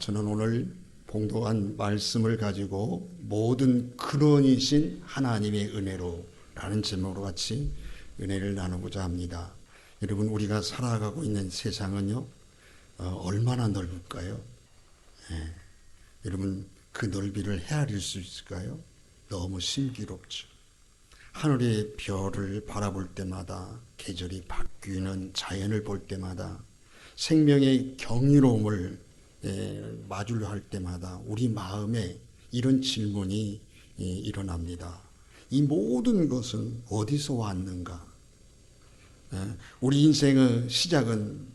저는 오늘 봉독한 말씀을 가지고 모든 근원이신 하나님의 은혜로 라는 제목으로 같이 은혜를 나누고자 합니다. 여러분, 우리가 살아가고 있는 세상은요, 얼마나 넓을까요? 여러분, 그 넓이를 헤아릴 수 있을까요? 너무 신비롭죠. 하늘의 별을 바라볼 때마다, 계절이 바뀌는 자연을 볼 때마다, 생명의 경이로움을 마주할 때마다 우리 마음에 이런 질문이 일어납니다. 이 모든 것은 어디서 왔는가? 우리 인생의 시작은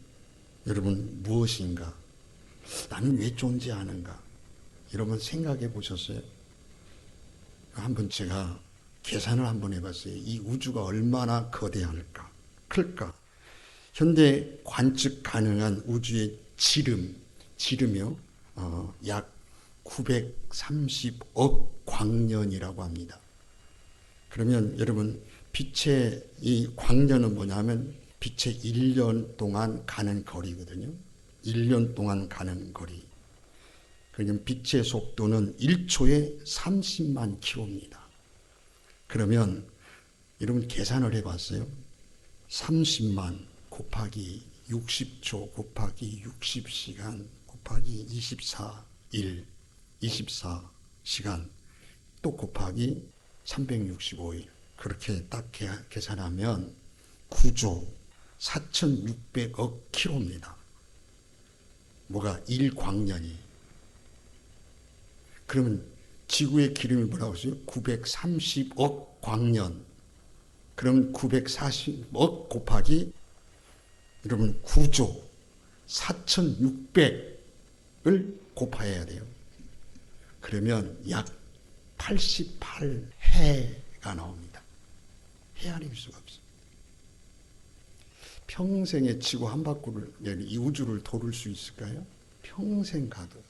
여러분 무엇인가? 나는 왜 존재하는가? 여러분 생각해 보셨어요? 한번 제가 계산을 한번 해봤어요. 이 우주가 얼마나 거대할까? 클까? 현대 관측 가능한 우주의 지름이요, 약 930억 광년이라고 합니다. 그러면 여러분, 빛의 이 광년은 뭐냐면 빛의 1년 동안 가는 거리거든요. 1년 동안 가는 거리. 그러면 빛의 속도는 1초에 30만 킬로입니다. 그러면 여러분 계산을 해봤어요. 30만 곱하기 60초 곱하기 60시간 곱하기 24일 24시간 또 곱하기 365일 그렇게 딱 계산하면 9조 4,600억 킬로입니다. 뭐가 1광년이. 그러면 지구의 기름이 뭐라고 했어요? 930억 광년. 그러면 940억 곱하기 여러분 9조 4,600을 곱해야 돼요. 그러면 약 88해가 나옵니다. 헤아릴 수가 없어요. 평생에 지구 한 바퀴를, 이 우주를 돌을 수 있을까요? 평생 가도.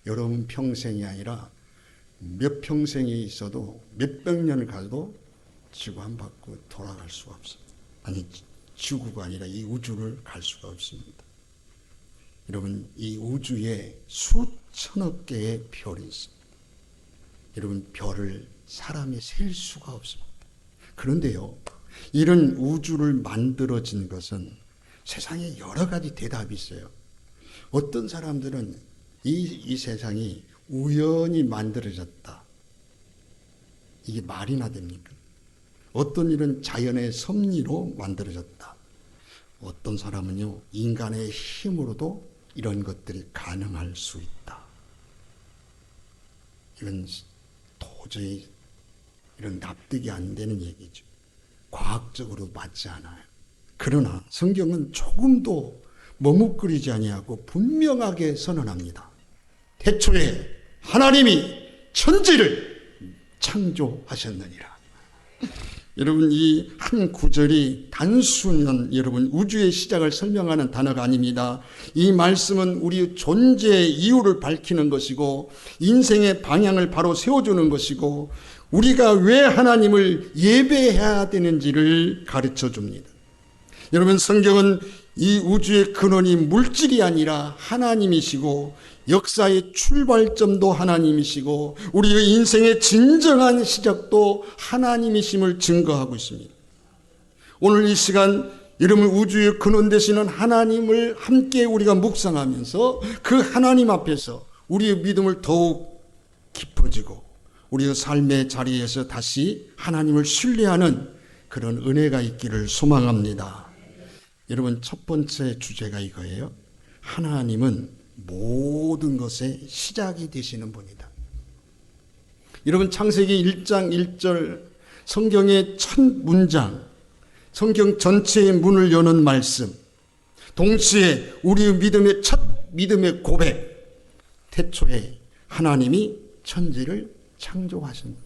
여러분 평생이 아니라 몇 평생이 있어도 몇백 년을 가도 지구 한 바퀴 돌아갈 수가 없어요. 아니, 지구가 아니라 이 우주를 갈 수가 없습니다. 여러분, 이 우주에 수천억 개의 별이 있습니다. 여러분, 별을 사람이 셀 수가 없습니다. 그런데요, 이런 우주를 만들어진 것은 세상에 여러 가지 대답이 있어요. 어떤 사람들은 이 세상이 우연히 만들어졌다. 이게 말이나 됩니까? 어떤 일은 자연의 섭리로 만들어졌다. 어떤 사람은요, 인간의 힘으로도 이런 것들이 가능할 수 있다. 이건 도저히 이런 납득이 안 되는 얘기죠. 과학적으로 맞지 않아요. 그러나 성경은 조금도 머뭇거리지 아니하고 분명하게 선언합니다. 태초에 하나님이 천지를 창조하셨느니라. 여러분, 이 한 구절이 단순한 여러분 우주의 시작을 설명하는 단어가 아닙니다. 이 말씀은 우리 존재의 이유를 밝히는 것이고 인생의 방향을 바로 세워주는 것이고 우리가 왜 하나님을 예배해야 되는지를 가르쳐 줍니다. 여러분, 성경은 이 우주의 근원이 물질이 아니라 하나님이시고 역사의 출발점도 하나님이시고 우리의 인생의 진정한 시작도 하나님이심을 증거하고 있습니다. 오늘 이 시간 여러분 우주의 근원 되시는 하나님을 함께 우리가 묵상하면서 그 하나님 앞에서 우리의 믿음을 더욱 깊어지고 우리의 삶의 자리에서 다시 하나님을 신뢰하는 그런 은혜가 있기를 소망합니다. 여러분, 첫 번째 주제가 이거예요. 하나님은 모든 것의 시작이 되시는 분이다. 여러분, 창세기 1장 1절 성경의 첫 문장, 성경 전체의 문을 여는 말씀, 동시에 우리의 믿음의 첫 믿음의 고백, 태초에 하나님이 천지를 창조하십니다.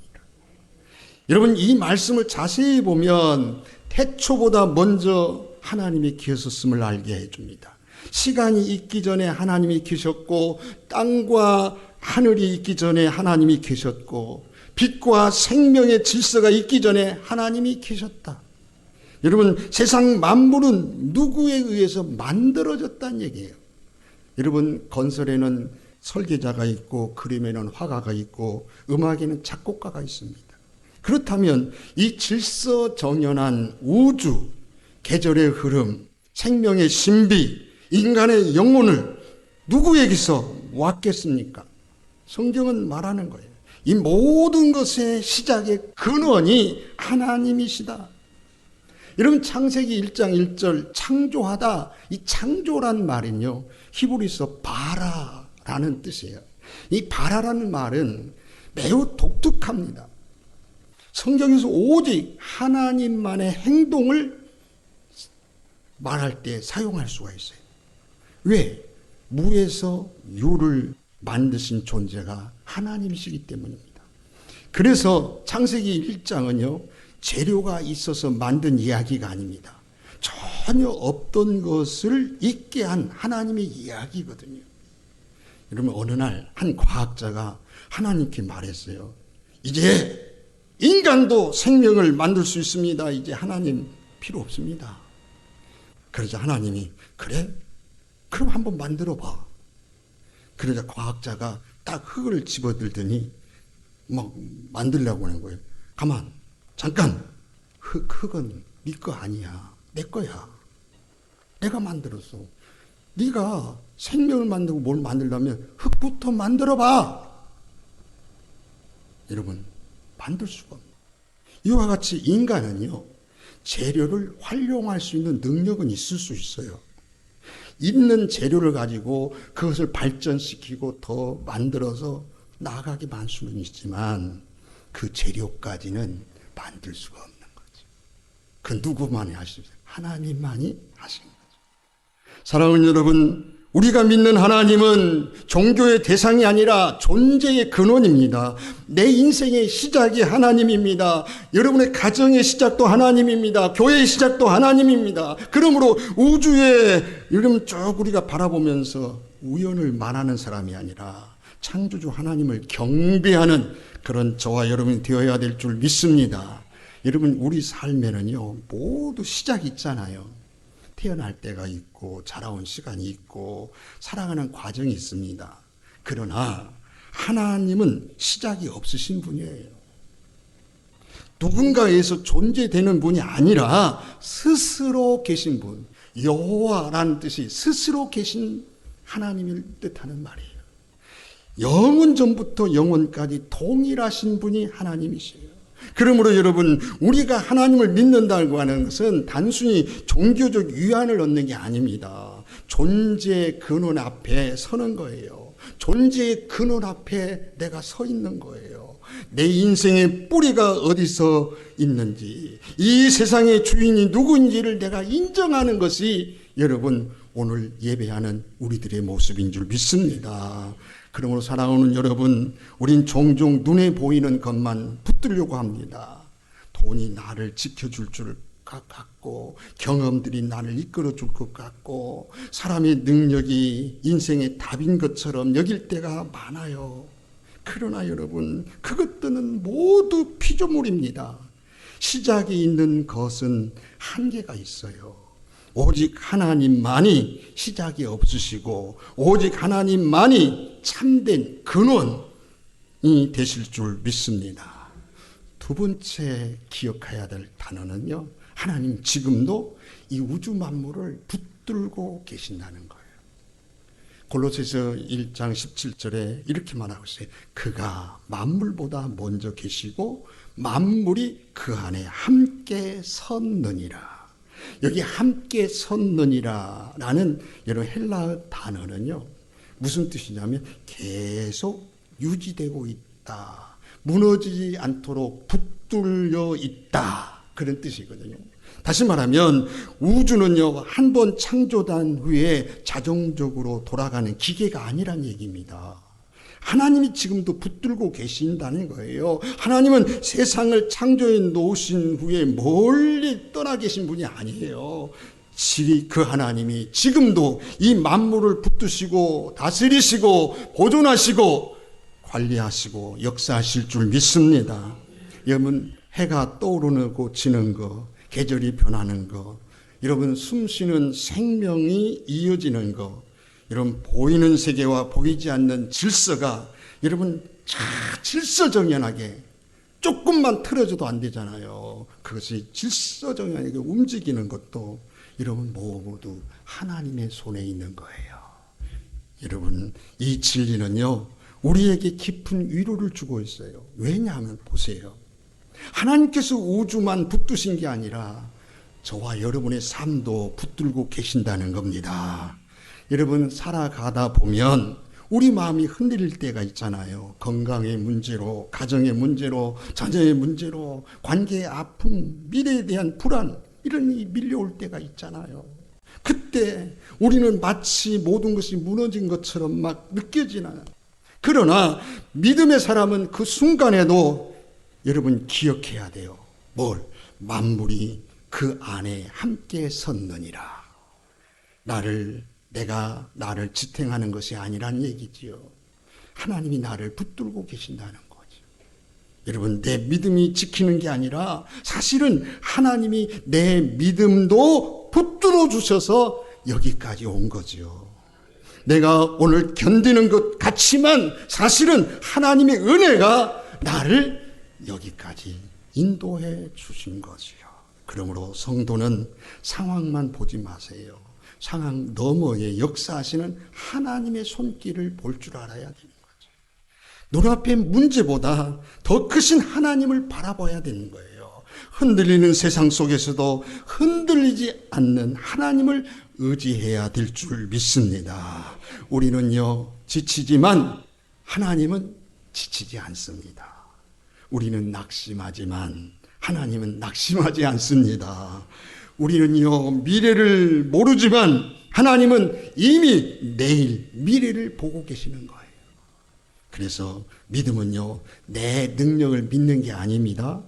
여러분, 이 말씀을 자세히 보면 태초보다 먼저 하나님이 계셨음을 알게 해줍니다. 시간이 있기 전에 하나님이 계셨고 땅과 하늘이 있기 전에 하나님이 계셨고 빛과 생명의 질서가 있기 전에 하나님이 계셨다. 여러분, 세상 만물은 누구에 의해서 만들어졌다는 얘기예요. 여러분, 건설에는 설계자가 있고 그림에는 화가가 있고 음악에는 작곡가가 있습니다. 그렇다면 이 질서정연한 우주, 계절의 흐름, 생명의 신비, 인간의 영혼을 누구에게서 왔겠습니까? 성경은 말하는 거예요. 이 모든 것의 시작의 근원이 하나님이시다. 여러분, 창세기 1장 1절 창조하다, 이 창조란 말은요 히브리서 바라라는 뜻이에요. 이 바라라는 말은 매우 독특합니다. 성경에서 오직 하나님만의 행동을 말할 때 사용할 수가 있어요. 왜? 무에서 유를 만드신 존재가 하나님이시기 때문입니다. 그래서 창세기 1장은요 재료가 있어서 만든 이야기가 아닙니다. 전혀 없던 것을 있게 한 하나님의 이야기거든요. 여러분, 어느 날 한 과학자가 하나님께 말했어요. 이제 인간도 생명을 만들 수 있습니다. 이제 하나님 필요 없습니다. 그러자 하나님이 그래? 그럼 한번 만들어 봐. 그러자 과학자가 딱 흙을 집어들더니 막 만들려고 하는 거예요. 가만, 잠깐. 흙은 네 거 아니야. 내 거야. 내가 만들었어. 네가 생명을 만들고 뭘 만들려면 흙부터 만들어 봐. 여러분, 만들 수가 없네요. 이와 같이 인간은요 재료를 활용할 수 있는 능력은 있을 수 있어요. 있는 재료를 가지고 그것을 발전시키고 더 만들어서 나아가기만 할 수는 있지만 그 재료까지는 만들 수가 없는 거죠. 그 누구만이 하실 수 있어요? 하나님만이 하신 거죠. 사랑하는 여러분, 우리가 믿는 하나님은 종교의 대상이 아니라 존재의 근원입니다. 내 인생의 시작이 하나님입니다. 여러분의 가정의 시작도 하나님입니다. 교회의 시작도 하나님입니다. 그러므로 우주에 여러분 쭉 우리가 바라보면서 우연을 말하는 사람이 아니라 창조주 하나님을 경배하는 그런 저와 여러분이 되어야 될 줄 믿습니다. 여러분, 우리 삶에는요 모두 시작이 있잖아요. 태어날 때가 있고 자라온 시간이 있고 살아가는 과정이 있습니다. 그러나 하나님은 시작이 없으신 분이에요. 누군가에서 존재되는 분이 아니라 스스로 계신 분, 여호와라는 뜻이 스스로 계신 하나님을 뜻하는 말이에요. 영원 전부터 영원까지 동일하신 분이 하나님이시에요. 그러므로 여러분, 우리가 하나님을 믿는다고 하는 것은 단순히 종교적 위안을 얻는 게 아닙니다. 존재의 근원 앞에 서는 거예요. 존재의 근원 앞에 내가 서 있는 거예요. 내 인생의 뿌리가 어디서 있는지, 이 세상의 주인이 누구인지를 내가 인정하는 것이 여러분 오늘 예배하는 우리들의 모습인 줄 믿습니다. 그러므로 사랑하는 여러분, 우린 종종 눈에 보이는 것만 붙들려고 합니다. 돈이 나를 지켜줄 줄 같고, 경험들이 나를 이끌어줄 것 같고, 사람의 능력이 인생의 답인 것처럼 여길 때가 많아요. 그러나 여러분, 그것들은 모두 피조물입니다. 시작이 있는 것은 한계가 있어요. 오직 하나님만이 시작이 없으시고 오직 하나님만이 참된 근원이 되실 줄 믿습니다. 두 번째 기억해야 될 단어는요, 하나님 지금도 이 우주 만물을 붙들고 계신다는 거예요. 골로새서 1장 17절에 이렇게 말하고 있어요. 그가 만물보다 먼저 계시고 만물이 그 안에 함께 섰느니라. 여기 함께 섰느니라 라는 여러분 헬라어 단어는요 무슨 뜻이냐면 계속 유지되고 있다, 무너지지 않도록 붙들려 있다, 그런 뜻이거든요. 다시 말하면 우주는요 한 번 창조된 후에 자동적으로 돌아가는 기계가 아니란 얘기입니다. 하나님이 지금도 붙들고 계신다는 거예요. 하나님은 세상을 창조해 놓으신 후에 멀리 떠나 계신 분이 아니에요. 그 하나님이 지금도 이 만물을 붙드시고 다스리시고 보존하시고 관리하시고 역사하실 줄 믿습니다. 여러분, 해가 떠오르고 지는 거, 계절이 변하는 거, 여러분 숨쉬는 생명이 이어지는 거, 여러분, 보이는 세계와 보이지 않는 질서가 여러분 질서정연하게 조금만 틀어져도 안 되잖아요. 그것이 질서정연하게 움직이는 것도 여러분 모두 하나님의 손에 있는 거예요. 여러분, 이 진리는요 우리에게 깊은 위로를 주고 있어요. 왜냐하면 보세요, 하나님께서 우주만 붙드신 게 아니라 저와 여러분의 삶도 붙들고 계신다는 겁니다. 여러분, 살아가다 보면 우리 마음이 흔들릴 때가 있잖아요. 건강의 문제로, 가정의 문제로, 자녀의 문제로, 관계의 아픔, 미래에 대한 불안, 이런 일이 밀려올 때가 있잖아요. 그때 우리는 마치 모든 것이 무너진 것처럼 막 느껴지나요? 그러나 믿음의 사람은 그 순간에도 여러분 기억해야 돼요. 뭘? 만물이 그 안에 함께 섰느니라. 내가 나를 지탱하는 것이 아니란 얘기지요. 하나님이 나를 붙들고 계신다는 거죠. 여러분, 내 믿음이 지키는 게 아니라 사실은 하나님이 내 믿음도 붙들어 주셔서 여기까지 온 거죠. 내가 오늘 견디는 것 같지만 사실은 하나님의 은혜가 나를 여기까지 인도해 주신 거지요. 그러므로 성도는 상황만 보지 마세요. 상황 너머에 역사하시는 하나님의 손길을 볼 줄 알아야 되는 거죠. 눈앞의 문제보다 더 크신 하나님을 바라봐야 되는 거예요. 흔들리는 세상 속에서도 흔들리지 않는 하나님을 의지해야 될 줄 믿습니다. 우리는요 지치지만 하나님은 지치지 않습니다. 우리는 낙심하지만 하나님은 낙심하지 않습니다. 우리는요 미래를 모르지만 하나님은 이미 내일 미래를 보고 계시는 거예요. 그래서 믿음은요 내 능력을 믿는 게 아닙니다.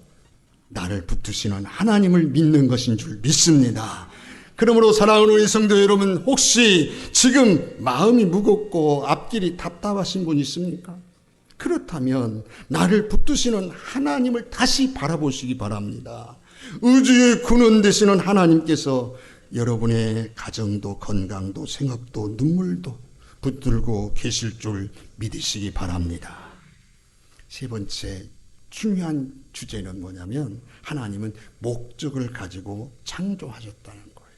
나를 붙드시는 하나님을 믿는 것인 줄 믿습니다. 그러므로 사랑하는 우리 성도 여러분, 혹시 지금 마음이 무겁고 앞길이 답답하신 분 있습니까? 그렇다면 나를 붙드시는 하나님을 다시 바라보시기 바랍니다. 우주의 근원 되시는 하나님께서 여러분의 가정도 건강도 생업도 눈물도 붙들고 계실 줄 믿으시기 바랍니다. 세 번째 중요한 주제는 뭐냐면 하나님은 목적을 가지고 창조하셨다는 거예요.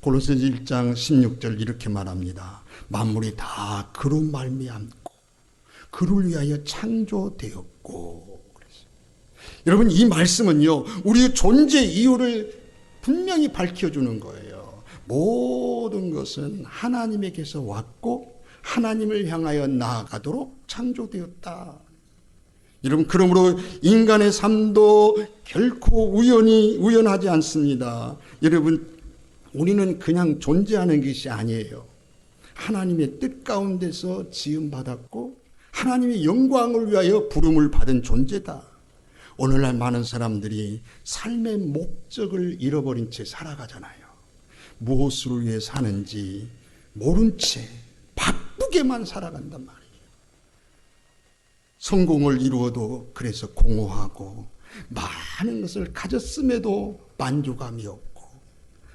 골로새서 1장 16절 이렇게 말합니다. 만물이 다 그로 말미암고 그를 위하여 창조되었고. 여러분, 이 말씀은요 우리의 존재 이유를 분명히 밝혀주는 거예요. 모든 것은 하나님에게서 왔고 하나님을 향하여 나아가도록 창조되었다. 여러분, 그러므로 인간의 삶도 결코 우연하지 않습니다. 여러분, 우리는 그냥 존재하는 것이 아니에요. 하나님의 뜻 가운데서 지음받았고 하나님의 영광을 위하여 부름을 받은 존재다. 오늘날 많은 사람들이 삶의 목적을 잃어버린 채 살아가잖아요. 무엇을 위해 사는지 모른 채 바쁘게만 살아간단 말이에요. 성공을 이루어도 그래서 공허하고 많은 것을 가졌음에도 만족감이 없고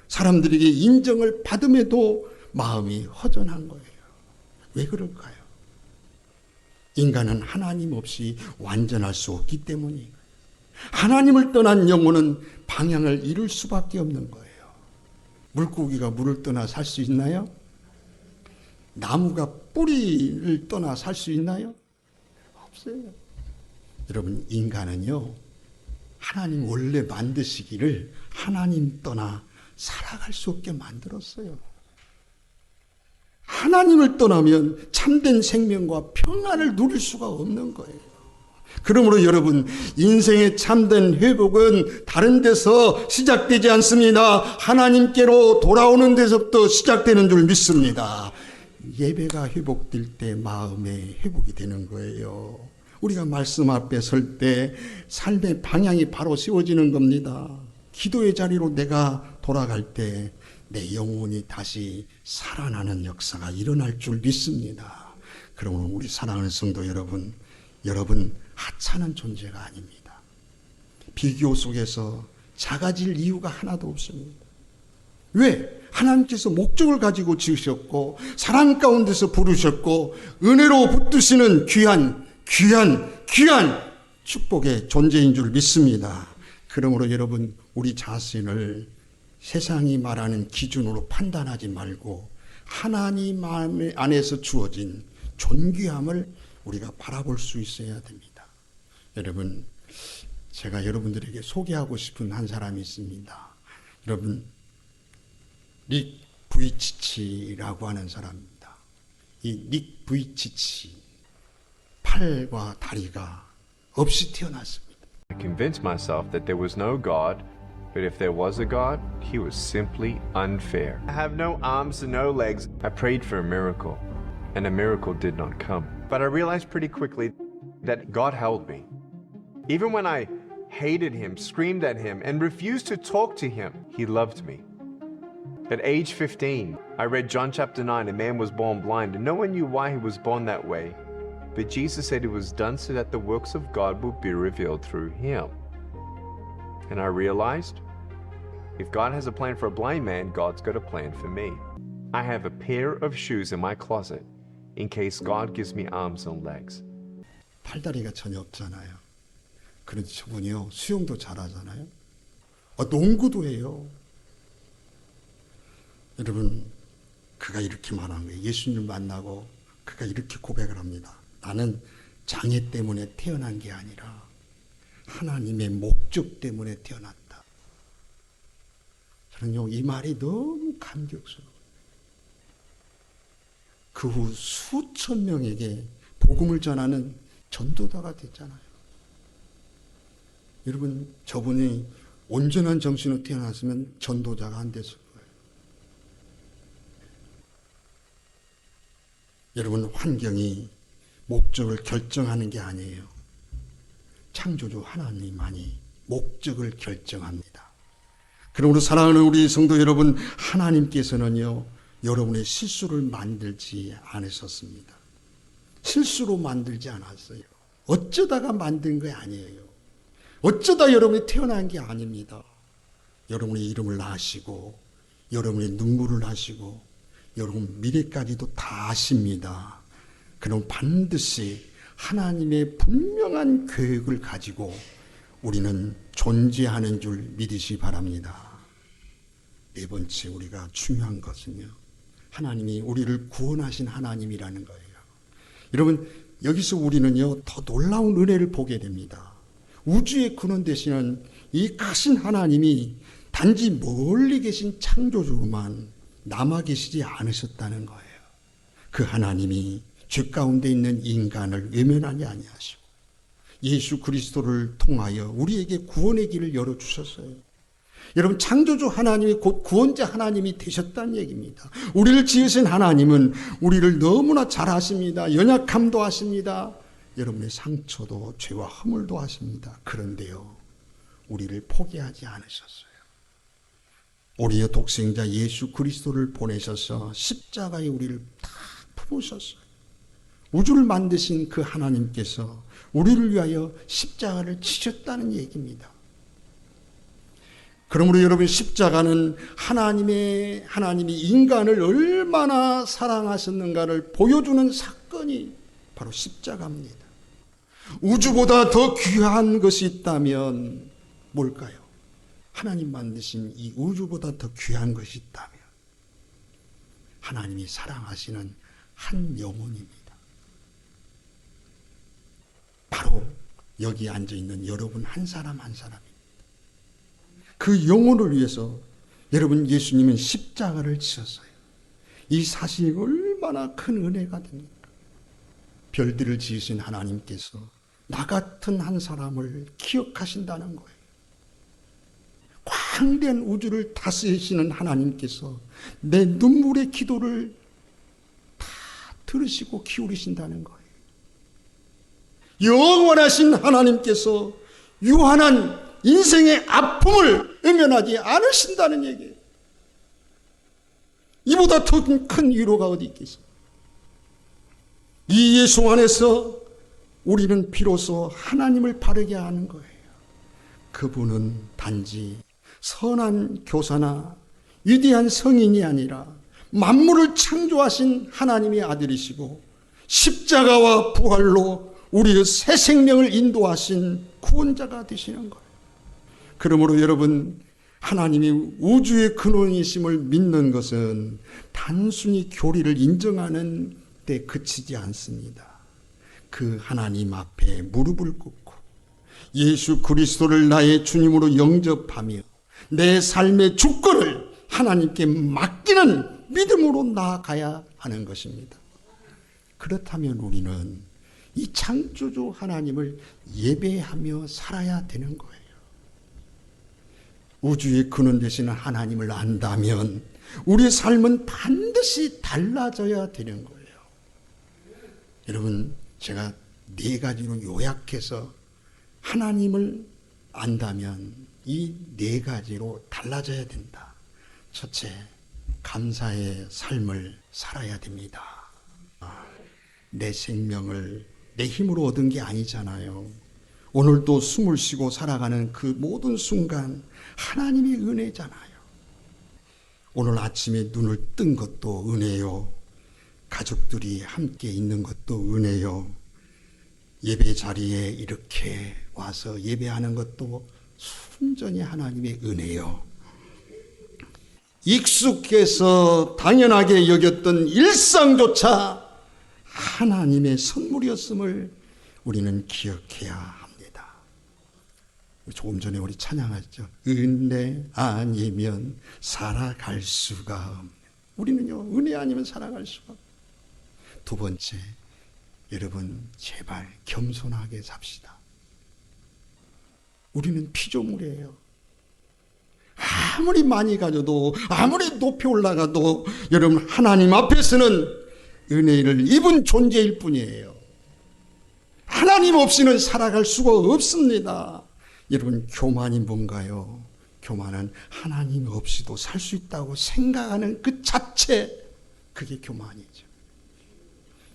사람들에게 인정을 받음에도 마음이 허전한 거예요. 왜 그럴까요? 인간은 하나님 없이 완전할 수 없기 때문이에요. 하나님을 떠난 영혼은 방향을 잃을 수밖에 없는 거예요. 물고기가 물을 떠나 살 수 있나요? 나무가 뿌리를 떠나 살 수 있나요? 없어요. 여러분, 인간은요 하나님 원래 만드시기를 하나님 떠나 살아갈 수 없게 만들었어요. 하나님을 떠나면 참된 생명과 평안을 누릴 수가 없는 거예요. 그러므로 여러분, 인생의 참된 회복은 다른 데서 시작되지 않습니다. 하나님께로 돌아오는 데서부터 시작되는 줄 믿습니다. 예배가 회복될 때 마음의 회복이 되는 거예요. 우리가 말씀 앞에 설 때 삶의 방향이 바로 세워지는 겁니다. 기도의 자리로 내가 돌아갈 때 내 영혼이 다시 살아나는 역사가 일어날 줄 믿습니다. 그러므로 우리 사랑하는 성도 여러분, 여러분 하찮은 존재가 아닙니다. 비교 속에서 작아질 이유가 하나도 없습니다. 왜? 하나님께서 목적을 가지고 지으셨고 사랑 가운데서 부르셨고 은혜로 붙드시는 귀한 축복의 존재인 줄 믿습니다. 그러므로 여러분, 우리 자신을 세상이 말하는 기준으로 판단하지 말고 하나님 안에서 주어진 존귀함을 우리가 바라볼 수 있어야 됩니다. 여러분, 제가 여러분들에게 소개하고 싶은 한 사람이 있습니다. 여러분, 닉 부이치치라고 하는 사람입니다. 이 닉 부이치치, 팔과 다리가 없이 태어났습니다. I convinced myself that there was no God, but if there was a God, he was simply unfair. I have no arms and no legs. I prayed for a miracle, and a miracle did not come. But I realized pretty quickly that God held me. Even when I hated him, screamed at him, and refused to talk to him, he loved me. At age 15, I read John chapter 9, a man was born blind, and no one knew why he was born that way. But Jesus said it was done so that the works of God would be revealed through him. And I realized, if God has a plan for a blind man, God's got a plan for me. I have a pair of shoes in my closet in case God gives me arms and legs. 팔다리가 전혀 없잖아요. 그런데 저분이요, 수영도 잘하잖아요. 농구도 해요. 여러분, 그가 이렇게 말하는 거예요. 예수님을 만나고 그가 이렇게 고백을 합니다. 나는 장애 때문에 태어난 게 아니라 하나님의 목적 때문에 태어났다. 저는요, 이 말이 너무 감격스러워요. 그 후 수천 명에게 복음을 전하는 전도자가 됐잖아요. 여러분, 저분이 온전한 정신으로 태어났으면 전도자가 안 됐을 거예요. 여러분, 환경이 목적을 결정하는 게 아니에요. 창조주 하나님만이 목적을 결정합니다. 그러므로 사랑하는 우리 성도 여러분, 하나님께서는요, 여러분의 실수를 만들지 않으셨습니다. 실수로 만들지 않았어요. 어쩌다가 만든 게 아니에요. 어쩌다 여러분이 태어난 게 아닙니다. 여러분의 이름을 아시고 여러분의 눈물을 아시고 여러분 미래까지도 다 아십니다. 그럼 반드시 하나님의 분명한 계획을 가지고 우리는 존재하는 줄 믿으시 바랍니다. 네 번째, 우리가 중요한 것은요, 하나님이 우리를 구원하신 하나님이라는 거예요. 여러분, 여기서 우리는요, 더 놀라운 은혜를 보게 됩니다. 우주의 근원 되시는 이 크신 하나님이 단지 멀리 계신 창조주로만 남아 계시지 않으셨다는 거예요. 그 하나님이 죄 가운데 있는 인간을 외면하지 아니하시고 예수 그리스도를 통하여 우리에게 구원의 길을 열어주셨어요. 여러분, 창조주 하나님이 곧 구원자 하나님이 되셨다는 얘기입니다. 우리를 지으신 하나님은 우리를 너무나 잘 아십니다. 연약함도 아십니다. 여러분의 상처도 죄와 허물도 아십니다. 그런데요, 우리를 포기하지 않으셨어요. 우리의 독생자 예수 그리스도를 보내셔서 십자가에 우리를 다 품으셨어요. 우주를 만드신 그 하나님께서 우리를 위하여 십자가를 치셨다는 얘기입니다. 그러므로 여러분, 십자가는 하나님이 인간을 얼마나 사랑하셨는가를 보여주는 사건이 바로 십자가입니다. 우주보다 더 귀한 것이 있다면 뭘까요? 하나님 만드신 이 우주보다 더 귀한 것이 있다면 하나님이 사랑하시는 한 영혼입니다. 바로 여기 앉아있는 여러분 한 사람 한 사람입니다. 그 영혼을 위해서 여러분, 예수님은 십자가를 지셨어요. 이 사실이 얼마나 큰 은혜가 됩니까? 별들을 지으신 하나님께서 나 같은 한 사람을 기억하신다는 거예요. 광대한 우주를 다스리시는 하나님께서 내 눈물의 기도를 다 들으시고 기울이신다는 거예요. 영원하신 하나님께서 유한한 인생의 아픔을 외면하지 않으신다는 얘기예요. 이보다 더 큰 위로가 어디 있겠어요? 이 예수 안에서 우리는 비로소 하나님을 바르게 하는 거예요. 그분은 단지 선한 교사나 위대한 성인이 아니라 만물을 창조하신 하나님의 아들이시고 십자가와 부활로 우리의 새 생명을 인도하신 구원자가 되시는 거예요. 그러므로 여러분, 하나님이 우주의 근원이심을 믿는 것은 단순히 교리를 인정하는 데 그치지 않습니다. 그 하나님 앞에 무릎을 꿇고 예수 그리스도를 나의 주님으로 영접하며 내 삶의 주권을 하나님께 맡기는 믿음으로 나아가야 하는 것입니다. 그렇다면 우리는 이 창조주 하나님을 예배하며 살아야 되는 거예요. 우주의 근원 되시는 하나님을 안다면 우리의 삶은 반드시 달라져야 되는 거예요. 여러분, 제가 4가지로 요약해서 하나님을 안다면 이 4가지로 달라져야 된다. 첫째, 감사의 삶을 살아야 됩니다. 내 생명을 내 힘으로 얻은 게 아니잖아요. 오늘도 숨을 쉬고 살아가는 그 모든 순간 하나님의 은혜잖아요. 오늘 아침에 눈을 뜬 것도 은혜요. 가족들이 함께 있는 것도 은혜요. 예배 자리에 이렇게 와서 예배하는 것도 순전히 하나님의 은혜요. 익숙해서 당연하게 여겼던 일상조차 하나님의 선물이었음을 우리는 기억해야 합니다. 조금 전에 우리 찬양하죠. 은혜 아니면 살아갈 수가 없는. 우리는요, 은혜 아니면 살아갈 수가 없는. 두 번째, 여러분 제발 겸손하게 삽시다. 우리는 피조물이에요. 아무리 많이 가져도, 아무리 높이 올라가도 여러분 하나님 앞에서는 은혜를 입은 존재일 뿐이에요. 하나님 없이는 살아갈 수가 없습니다. 여러분, 교만이 뭔가요? 교만은 하나님 없이도 살 수 있다고 생각하는 그 자체, 그게 교만이죠.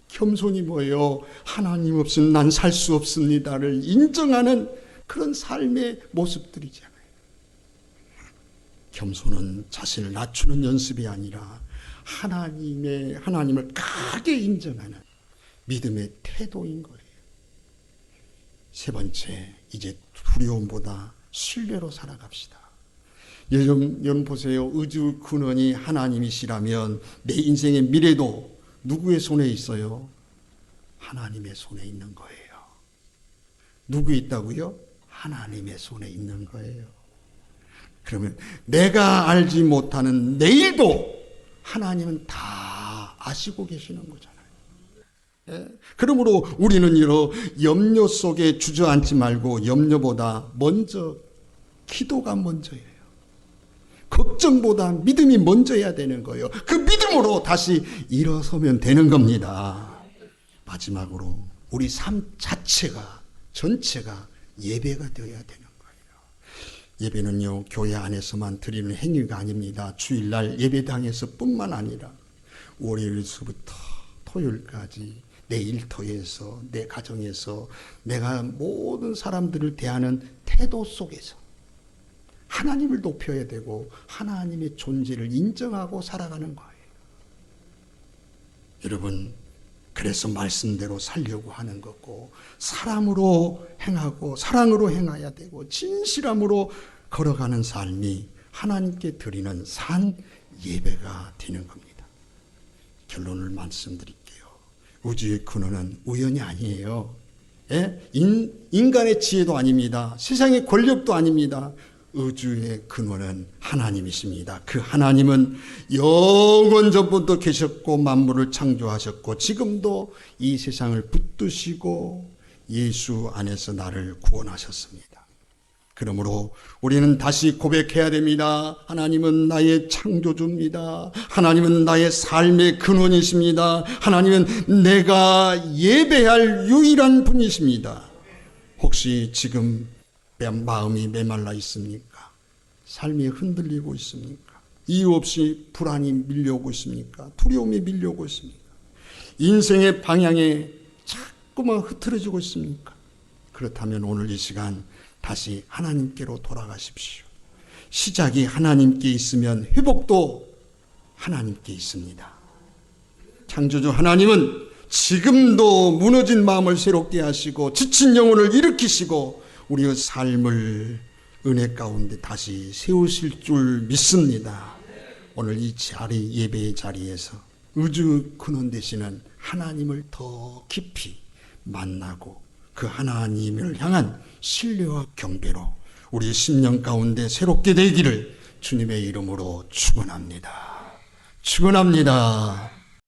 겸손이 뭐예요? 하나님 없이는 난 살 수 없습니다를 인정하는 그런 삶의 모습들이잖아요. 겸손은 자신을 낮추는 연습이 아니라 하나님을 크게 인정하는 믿음의 태도인 거예요. 세 번째, 이제 두려움보다 신뢰로 살아갑시다. 여러분 보세요. 우주 근원이 하나님이시라면 내 인생의 미래도 누구의 손에 있어요? 하나님의 손에 있는 거예요. 누구 있다고요? 하나님의 손에 있는 거예요. 그러면 내가 알지 못하는 내일도 하나님은 다 아시고 계시는 거잖아요. 예? 그러므로 우리는 염려 속에 주저앉지 말고 염려보다 먼저 기도가 먼저예요. 걱정보다 믿음이 먼저야 되는 거예요. 그 믿음으로 다시 일어서면 되는 겁니다. 마지막으로 우리 삶 자체가, 전체가 예배가 되어야 되는 거예요. 예배는요, 교회 안에서만 드리는 행위가 아닙니다. 주일날 예배당에서 뿐만 아니라 월요일서부터 토요일까지 내 일터에서, 내 가정에서, 내가 모든 사람들을 대하는 태도 속에서 하나님을 높여야 되고 하나님의 존재를 인정하고 살아가는 거예요. 여러분, 그래서 말씀대로 살려고 하는 거고, 사람으로 행하고 사랑으로 행해야 되고 진실함으로 걸어가는 삶이 하나님께 드리는 산 예배가 되는 겁니다. 결론을 말씀드릴게요. 우주의 근원은 우연이 아니에요. 예? 인간의 지혜도 아닙니다. 세상의 권력도 아닙니다. 우주의 근원은 하나님이십니다. 그 하나님은 영원 전부터 계셨고 만물을 창조하셨고 지금도 이 세상을 붙드시고 예수 안에서 나를 구원하셨습니다. 그러므로 우리는 다시 고백해야 됩니다. 하나님은 나의 창조주입니다. 하나님은 나의 삶의 근원이십니다. 하나님은 내가 예배할 유일한 분이십니다. 혹시 지금 마음이 메말라 있습니까? 삶이 흔들리고 있습니까? 이유 없이 불안이 밀려오고 있습니까? 두려움이 밀려오고 있습니까? 인생의 방향에 자꾸만 흐트러지고 있습니까? 그렇다면 오늘 이 시간 다시 하나님께로 돌아가십시오. 시작이 하나님께 있으면 회복도 하나님께 있습니다. 창조주 하나님은 지금도 무너진 마음을 새롭게 하시고 지친 영혼을 일으키시고 우리의 삶을 은혜 가운데 다시 세우실 줄 믿습니다. 오늘 이 자리, 예배의 자리에서 우주 근원 되시는 하나님을 더 깊이 만나고 그 하나님을 향한 신뢰와 경배로 우리 심령 가운데 새롭게 되기를 주님의 이름으로 축원합니다. 축원합니다.